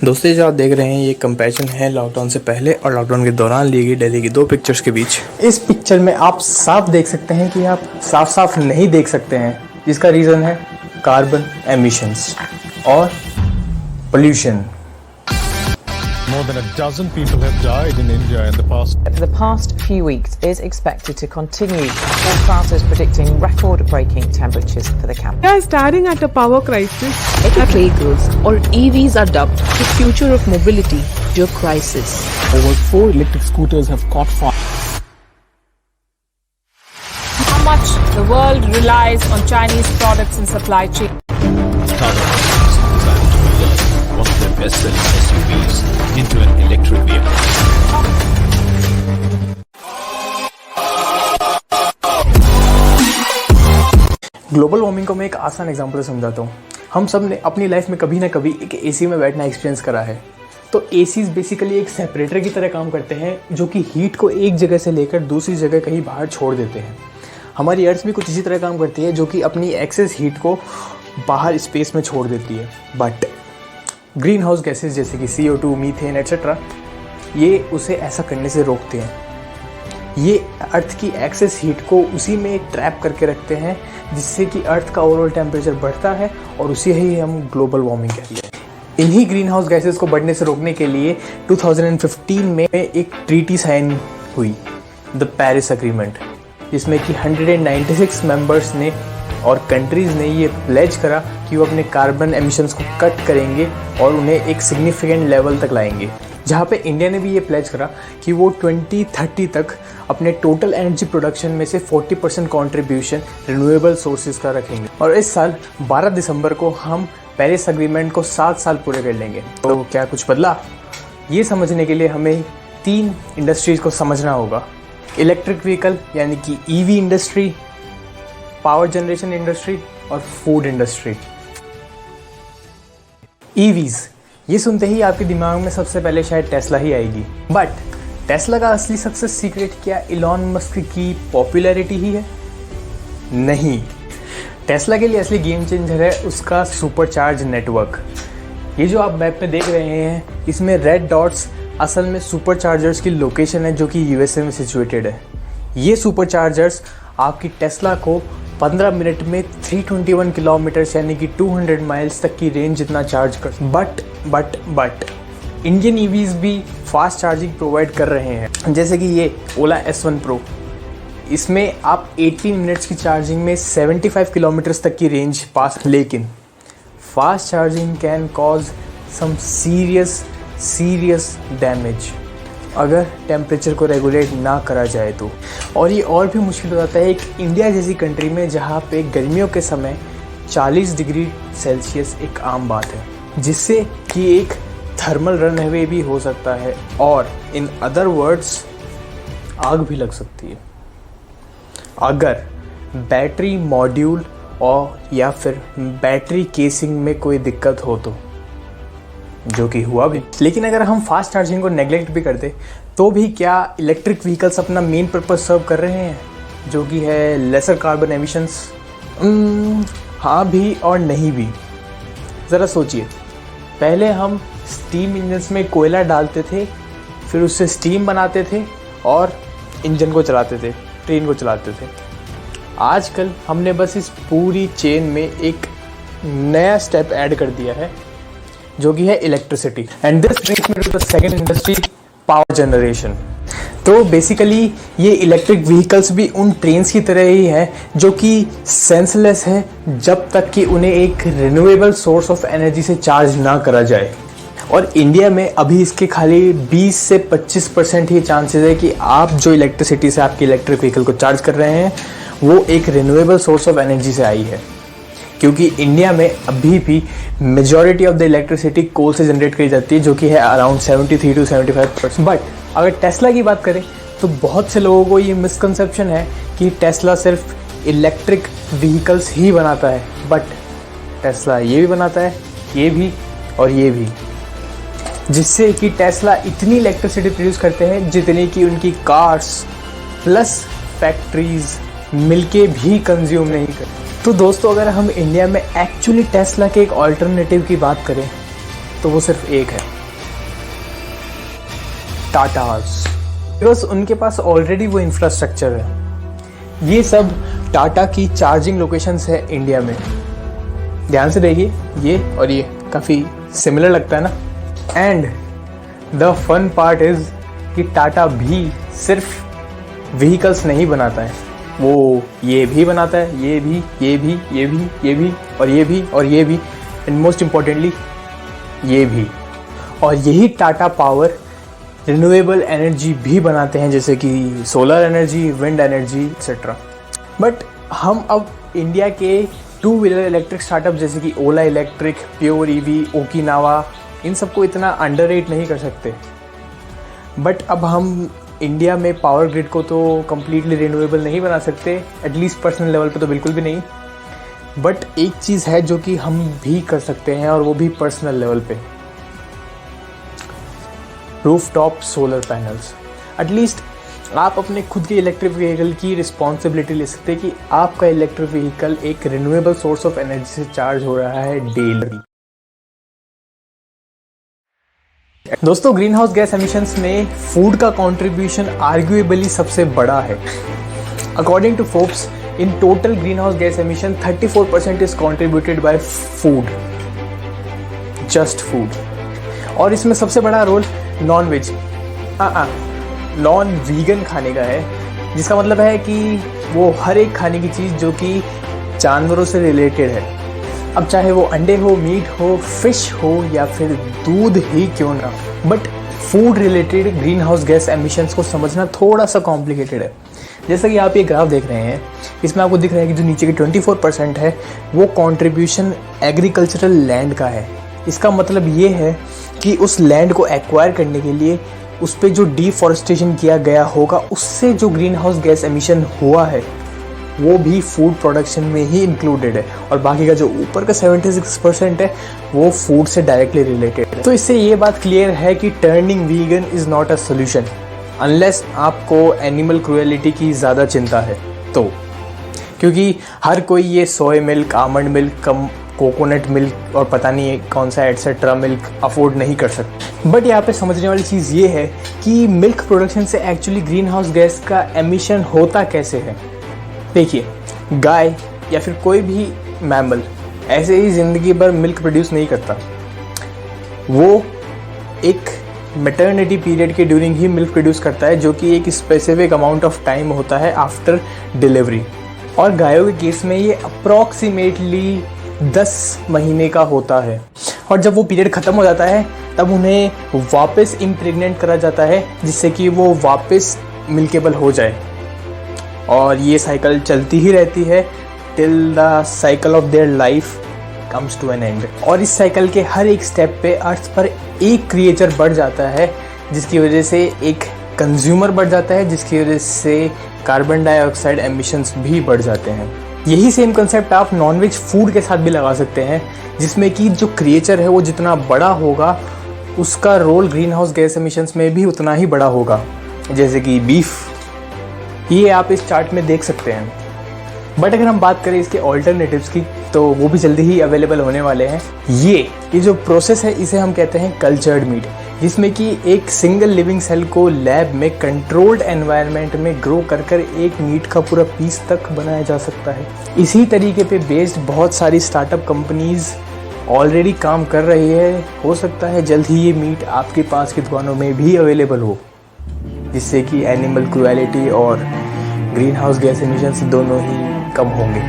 दोस्तों जो आप देख रहे हैं ये कंपैरिजन है लॉकडाउन से पहले और लॉकडाउन के दौरान ली गई दिल्ली की दो पिक्चर्स के बीच। इस पिक्चर में आप साफ देख सकते हैं कि आप साफ साफ नहीं देख सकते हैं, जिसका रीज़न है कार्बन एमिशंस और pollution. More than a dozen people have died in India in the past. The past few weeks is expected to continue, forecasters predicting record-breaking temperatures for the capital. We are staring at a power crisis. Electric vehicles or EVs are dubbed the future of mobility to a crisis. Over 4 electric scooters have caught fire. How much the world relies on Chinese products in supply chain. Tata Motors decided to convert one of their best-selling SUVs into an electric vehicle. Global warming को मैं एक आसान example से समझाता हूँ। हम सब ने अपनी लाइफ में कभी ना कभी एक एसी में बैठना एक्सपीरियंस करा है। तो एसीज बेसिकली एक सेपरेटर की तरह काम करते हैं, जो कि हीट को एक जगह से लेकर दूसरी जगह कहीं बाहर छोड़ देते हैं। हमारी अर्थ भी कुछ इसी तरह काम करती है, जो कि अपनी एक्सेस हीट को बाहर स्पेस में छोड़ देती है। बट ग्रीन हाउस गैसेज जैसे कि CO2, मीथेन एट्सेट्रा, ये उसे ऐसा करने से रोकते हैं। ये अर्थ की एक्सेस हीट को उसी में ट्रैप करके रखते हैं, जिससे कि अर्थ का ओवरऑल टेम्परेचर बढ़ता है और उसी ही हम ग्लोबल वार्मिंग कहते हैं। इन्हीं ग्रीन हाउस गैसेज को बढ़ने से रोकने के लिए 2015 में एक ट्रीटी साइन हुई, द पेरिस एग्रीमेंट, जिसमें कि 196 मेंबर्स ने और कंट्रीज़ ने ये प्लेज करा कि वो अपने कार्बन एमिशंस को कट करेंगे और उन्हें एक सिग्निफिकेंट लेवल तक लाएंगे। जहाँ पे इंडिया ने भी ये प्लेज करा कि वो 2030 तक अपने टोटल एनर्जी प्रोडक्शन में से 40% कॉन्ट्रीब्यूशन रिन्यूएबल सोर्सेज का रखेंगे। और इस साल 12 दिसंबर को हम पेरिस एग्रीमेंट को 7 साल पूरे कर लेंगे। तो क्या कुछ बदला? ये समझने के लिए हमें 3 इंडस्ट्रीज़ को समझना होगा। इलेक्ट्रिक व्हीकल यानी कि EV industry, power generation industry और फूड इंडस्ट्री। EVs, ये सुनते ही आपके दिमाग में सबसे पहले शायद टेस्ला ही आएगी। बट टेस्ला का असली सक्सेस सीक्रेट क्या इलॉन मस्क की पॉपुलैरिटी ही है? नहीं, टेस्ला के लिए असली गेम चेंजर है उसका सुपरचार्ज नेटवर्क। ये जो आप मैप में देख रहे हैं, इसमें रेड डॉट्स असल में सुपरचार्जर्स की लोकेशन है, जो कि USA में सिचुएटेड है। ये सुपरचार्जर्स आपकी टेस्ला को 15 मिनट में 321 किलोमीटर यानी कि 200 माइल्स तक की रेंज जितना चार्ज कर। बट इंडियन EVs भी फास्ट चार्जिंग प्रोवाइड कर रहे हैं, जैसे कि ये ओला S1 Pro। इसमें आप 18 मिनट्स की चार्जिंग में 75 किलोमीटर्स तक की रेंज पास। लेकिन fast charging can cause some serious damage अगर टेम्परेचर को रेगुलेट ना करा जाए तो। और ये और भी मुश्किल हो जाता है एक इंडिया जैसी कंट्री में, जहाँ पे गर्मियों के समय 40 डिग्री सेल्सियस एक आम बात है, जिससे कि एक थर्मल रनअवे भी हो सकता है और इन अदर वर्ड्स आग भी लग सकती है अगर बैटरी मॉड्यूल और या फिर बैटरी केसिंग में कोई दिक्कत हो तो, जो कि हुआ भी। लेकिन अगर हम फास्ट चार्जिंग को नेग्लेक्ट भी करते तो भी क्या इलेक्ट्रिक व्हीकल्स अपना मेन पर्पस सर्व कर रहे हैं, जो कि है लेसर कार्बन एमिशंस? हाँ भी और नहीं भी। ज़रा सोचिए, पहले हम स्टीम इंजन्स में कोयला डालते थे, फिर उससे स्टीम बनाते थे और इंजन को चलाते थे, ट्रेन को चलाते थे। आजकल हमने बस इस पूरी चेन में एक नया स्टेप ऐड कर दिया है, जो कि है electricity. And this brings me to the second industry, power generation. तो बेसिकली ये इलेक्ट्रिक व्हीकल्स भी उन ट्रेन्स की तरह ही है, जो कि सेंसलेस है जब तक कि उन्हें एक रिन्यूएबल सोर्स ऑफ एनर्जी से चार्ज ना करा जाए। और इंडिया में अभी इसके खाली 20 से 25% ही चांसेस है कि आप जो इलेक्ट्रिसिटी से आपकी इलेक्ट्रिक व्हीकल को चार्ज कर रहे हैं वो एक रिन्यूएबल सोर्स ऑफ एनर्जी से आई है, क्योंकि इंडिया में अभी भी मेजॉरिटी ऑफ द इलेक्ट्रिसिटी कोल से जनरेट करी जाती है, जो कि है अराउंड 73 to 75%। बट अगर टेस्ला की बात करें तो बहुत से लोगों को ये मिसकंसेप्शन है कि टेस्ला सिर्फ इलेक्ट्रिक व्हीकल्स ही बनाता है। बट टेस्ला ये भी बनाता है, ये भी और ये भी, जिससे कि टेस्ला इतनी इलेक्ट्रिसिटी प्रोड्यूस करते हैं जितनी कि उनकी कार्स प्लस फैक्ट्रीज मिलके भी कंज्यूम नहीं करते। तो दोस्तों, अगर हम इंडिया में एक्चुअली टेस्ला के एक ऑल्टरनेटिव की बात करें तो वो सिर्फ एक है, टाटास। बिकॉज उनके पास ऑलरेडी वो इंफ्रास्ट्रक्चर है। ये सब टाटा की चार्जिंग लोकेशंस है इंडिया में। ध्यान से देखिए, ये और ये काफ़ी सिमिलर लगता है ना। And the fun part is कि टाटा भी सिर्फ व्हीकल्स नहीं बनाता है, वो ये भी बनाता है, ये भी, ये भी, ये भी, ये भी, और ये भी, और ये भी, एंड मोस्ट इम्पॉर्टेंटली ये भी। और यही टाटा पावर रिन्यूएबल एनर्जी भी बनाते हैं, जैसे कि solar energy, wind energy etcetera. But हम अब इंडिया के 2 व्हीलर इलेक्ट्रिक स्टार्टअप जैसे कि ओला इलेक्ट्रिक, प्योर ईवी, ओकिनावा, इन सबको इतना अंडररेट नहीं कर सकते। बट अब हम इंडिया में पावर ग्रिड को तो कम्प्लीटली रिन्यूएबल नहीं बना सकते, एटलीस्ट पर्सनल लेवल पे तो बिल्कुल भी नहीं। बट एक चीज़ है जो कि हम भी कर सकते हैं, और वो भी पर्सनल लेवल पे, रूफटॉप सोलर पैनल्स। एटलीस्ट आप अपने खुद के इलेक्ट्रिक व्हीकल की रिस्पॉन्सिबिलिटी ले सकते हैं कि आपका इलेक्ट्रिक व्हीकल एक रिन्यूएबल सोर्स ऑफ एनर्जी से चार्ज हो रहा है डेली। दोस्तों, ग्रीन हाउस गैस एमिशंस में फूड का कंट्रीब्यूशन आर्ग्यूएबली सबसे बड़ा है। According to Forbes, in total green house gas emission 34% is contributed by food, just food. और इसमें सबसे बड़ा role non veg, non vegan खाने का है, जिसका मतलब है कि वो हर एक खाने की चीज़ जो कि जानवरों से रिलेटेड है। अब चाहे वो अंडे हो, मीट हो, फिश हो, या फिर दूध ही क्यों ना, but food related green house gas emissions को समझना थोड़ा सा कॉम्प्लिकेटेड है। जैसा कि आप ये ग्राफ देख रहे हैं, इसमें आपको दिख रहा है कि जो नीचे के 24% है वो कंट्रीब्यूशन एग्रीकल्चरल लैंड का है। इसका मतलब ये है कि उस लैंड को एक्वायर करने के लिए उस पर जो डिफॉरेस्टेशन किया गया होगा, उससे जो ग्रीन हाउस गैस एमिशन हुआ है वो भी फूड प्रोडक्शन में ही इंक्लूडेड है। और बाकी का जो ऊपर का 76% है वो फूड से डायरेक्टली रिलेटेड है। तो इससे ये बात क्लियर है कि turning vegan is not a solution unless आपको एनिमल क्रूएलिटी की ज़्यादा चिंता है तो, क्योंकि हर कोई ये soya milk, almond milk, coconut milk और पता नहीं कौन सा एटसेट्रा मिल्क अफोर्ड नहीं कर सकते। बट यहाँ पे समझने वाली चीज़ ये है कि मिल्क प्रोडक्शन से एक्चुअली ग्रीन हाउस गैस का एमिशन होता कैसे है। देखिए, गाय या फिर कोई भी मैमल ऐसे ही ज़िंदगी भर मिल्क प्रोड्यूस नहीं करता, वो एक मैटरनिटी पीरियड के ड्यूरिंग ही मिल्क प्रोड्यूस करता है, जो कि एक स्पेसिफिक अमाउंट ऑफ टाइम होता है आफ्टर डिलीवरी। और गायों के केस में ये अप्रॉक्सीमेटली 10 महीने का होता है। और जब वो पीरियड ख़त्म हो जाता है तब उन्हें वापस इम्प्रेग्नेंट करा जाता है, जिससे कि वो वापस मिल्केबल हो जाए। और ये साइकिल चलती ही रहती है till the cycle of their life comes to an end. और इस साइकिल के हर एक स्टेप पे अर्थ पर एक क्रिएचर बढ़ जाता है, जिसकी वजह से एक कंज्यूमर बढ़ जाता है, जिसकी वजह से कार्बन डाइऑक्साइड एमिशंस भी बढ़ जाते हैं। यही सेम कंसेप्ट आप नॉनवेज फूड के साथ भी लगा सकते हैं, जिसमें कि जो क्रिएचर है वो जितना बड़ा होगा उसका role green house gas emissions में भी उतना ही बड़ा होगा। जैसे कि बीफ, ये आप इस चार्ट में देख सकते हैं। बट अगर हम बात करें इसके ऑल्टरनेटिव्स की तो वो भी जल्दी ही अवेलेबल होने वाले हैं। ये जो प्रोसेस है इसे हम कहते हैं कल्चर्ड मीट, जिसमें कि एक सिंगल लिविंग सेल को लैब में कंट्रोल्ड एनवायरनमेंट में ग्रो कर एक मीट का पूरा पीस तक बनाया जा सकता है। इसी तरीके पे बेस्ड बहुत सारी स्टार्टअप कंपनीज ऑलरेडी काम कर रही है। हो सकता है जल्द ही ये मीट आपके पास की दुकानों में भी अवेलेबल हो, जिससे कि एनिमल क्रूएलिटी और ग्रीन हाउस गैस एमिशंस दोनों ही कम होंगे।